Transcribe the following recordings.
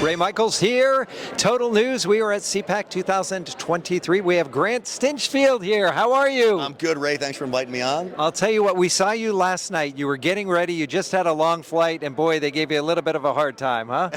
Ray Michaels here, Total News. We are at CPAC 2023. We have Grant Stinchfield here. How are you? I'm good, Ray. Thanks for inviting me on. I'll tell you what, we saw you last night. You were getting ready. You just had a long flight, and boy, they gave you a little bit of a hard time, huh?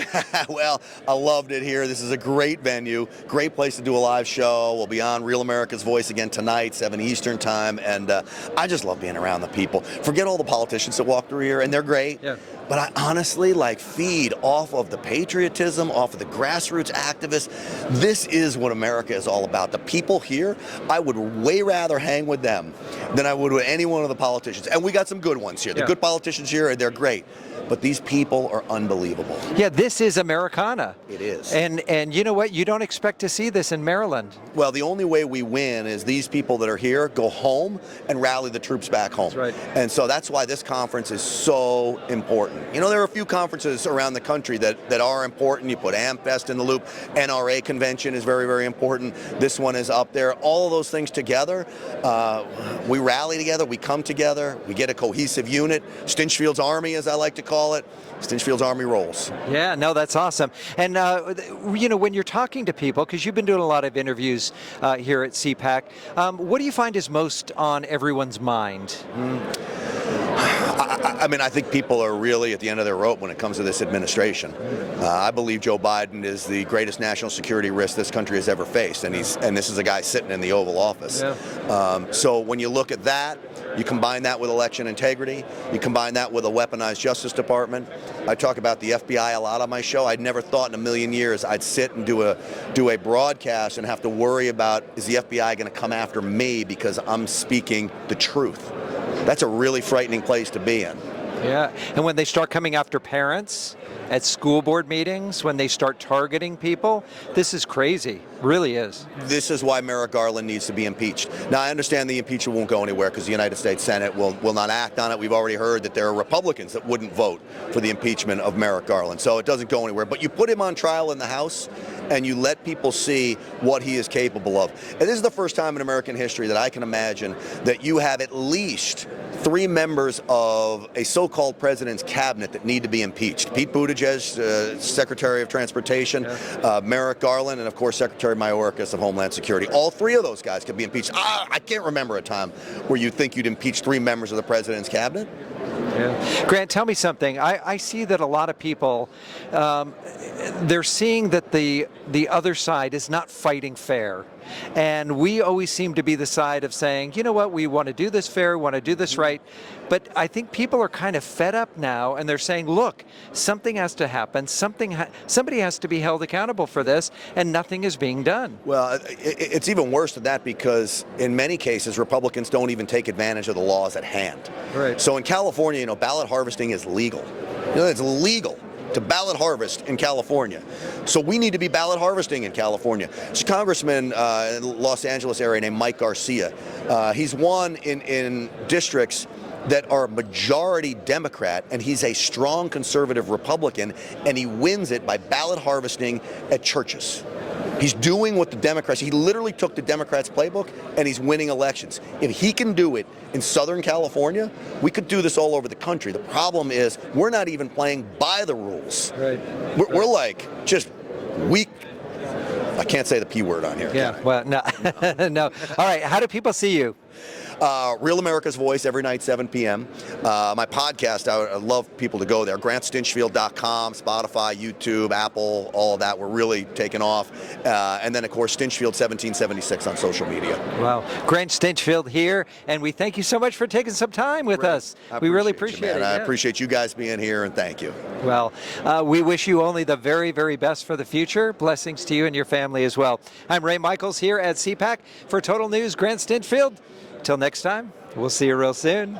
Well, I loved it here. This is a great venue, great place to do a live show. We'll be on Real America's Voice again tonight, 7 Eastern time, and I just love being around the people. Forget all the politicians that walk through here, and they're great. Yeah. But I honestly feed off of the patriotism, off of the grassroots activists. This is what America is all about. The people here, I would way rather hang with them than I would with any one of the politicians. And we got some good ones here. The good politicians here, they're great. But these people are unbelievable. Yeah, this is Americana. It is. And you know what? You don't expect to see this in Maryland. Well, the only way we win is these people that are here go home and rally the troops back home. That's right. And so that's why this conference is so important. You know, there are a few conferences around the country that are important. You put AmFest in the loop. NRA convention is very, very important. This one is up there. All of those things together, we rally together, we come together, we get a cohesive unit. Stinchfield's Army, as I like to call it. Stinchfield's Army rolls. Yeah, no, that's awesome. And, you know, when you're talking to people, because you've been doing a lot of interviews here at CPAC, what do you find is most on everyone's mind? I mean, I think people are really at the end of their rope when it comes to this administration. I believe Joe Biden is the greatest national security risk this country has ever faced, and this is a guy sitting in the Oval Office. Yeah. So when you look at that, you combine that with election integrity, you combine that with a weaponized Justice Department. I talk about the FBI a lot on my show. I'd never thought in a million years I'd sit and do a broadcast and have to worry about, is the FBI going to come after me because I'm speaking the truth? That's a really frightening place to be in. Yeah, and when they start coming after parents at school board meetings, when they start targeting people, this is crazy, really is. This is why Merrick Garland needs to be impeached. Now, I understand the impeachment won't go anywhere because the United States Senate will not act on it. We've already heard that there are Republicans that wouldn't vote for the impeachment of Merrick Garland, so it doesn't go anywhere. But you put him on trial in the House, and you let people see what he is capable of. And this is the first time in American history that I can imagine that you have at least 3 members of a so-called president's cabinet that need to be impeached. Pete Buttigieg, Secretary of Transportation, Merrick Garland, and of course Secretary Mayorkas of Homeland Security. All 3 of those guys could be impeached. I can't remember a time where you think you'd impeach 3 members of the president's cabinet. Yeah. Grant, tell me something. I see that a lot of people, they're seeing that the other side is not fighting fair. And we always seem to be the side of saying, you know what, we want to do this fair, we want to do this right. But I think people are kind of fed up now, and they're saying, look, something has to happen, somebody has to be held accountable for this, and nothing is being done. Well, it's even worse than that because in many cases, Republicans don't even take advantage of the laws at hand. Right. So in California, you know, ballot harvesting is legal. You know, it's legal to ballot harvest in California. So we need to be ballot harvesting in California. There's a congressman in the Los Angeles area named Mike Garcia. He's won in districts that are majority Democrat, and he's a strong conservative Republican, and he wins it by ballot harvesting at churches. He's doing what the Democrats, he literally took the Democrats' playbook and he's winning elections. If he can do it in Southern California, we could do this all over the country. The problem is we're not even playing by the rules. Right. We're like just weak. I can't say the P word on here. Yeah, well, no. No. All right, how do people see you? Real America's Voice every night, 7 p.m. My podcast, I would love people to go there. GrantStinchfield.com, Spotify, YouTube, Apple, all of that. We're really taking off. And then, of course, Stinchfield 1776 on social media. Wow. Grant Stinchfield here, and we thank you so much for taking some time with us. We really appreciate it. I appreciate you guys being here, and thank you. Well, we wish you only the very, very best for the future. Blessings to you and your family as well. I'm Ray Michaels here at CPAC for Total News. Grant Stinchfield. Till next time, we'll see you real soon.